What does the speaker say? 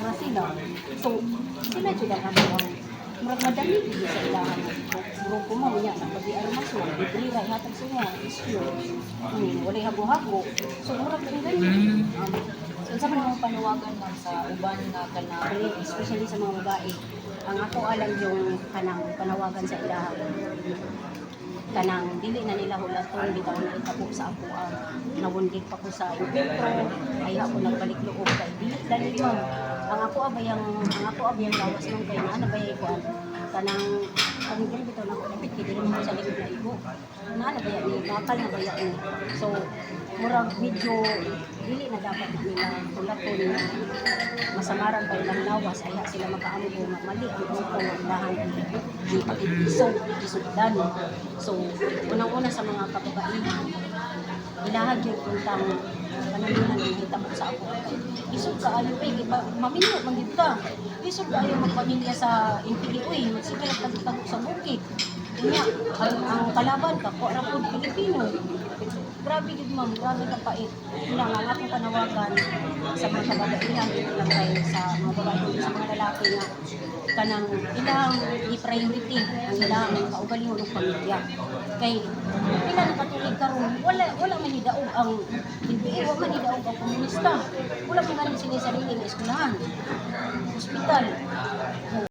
na sila. So, sila dyan ang ang murag madali dito sa ilahan. Grupo mo, niya, napagian mas mo, bibira, ihatag sa niya, isyo. Wala hago-hago. So, murag yung ganyan. Sa mga panuwagan man sa uban nga kanang Especially sa mga babae. Ang ako alam yung kanang panawagan sa ilahan. Kanang dili na nila hulaton, bitaw na itabo sa ako ang nawundit pa ko sa impetro, ay ako nagbalik loob kay dili dali ma'am. Ang ako abayang lawas nung kay na bayay ko kanang dili bitaw na ko napit dili mo sa likod na ibo. Na bayay ni bakal na bayay ni. So murag medyo dili na dapat na nila hulaton na masamaran pa ilang lawas ay sila makaano ko mali ang grupo ng lahan di pakikisog isugdan. So unang-una sa mga kababaihan ilahag yung puntang panalunan ng hitabo sa ako isog ka ayo mamino manggid ka isog ka ayo magpamilya sa NPA magsigalat tagtag sa bukid niya ang kalaban ka ko ra pud Pilipino. Grabe gid ma'am, grabe ka pait. Ilang ang akong panawagan sa mga kababaihan ilang kay sa mga babae sa mga lalaki nga kanang ilang i-priority ang ilang kaugalingon ng pamilya. Kay pila na katuig karon wala man hidaog ang NPA, wala man hidaog ang komunista. Wala man ganin sila sarili nga eskwelahan, ospital.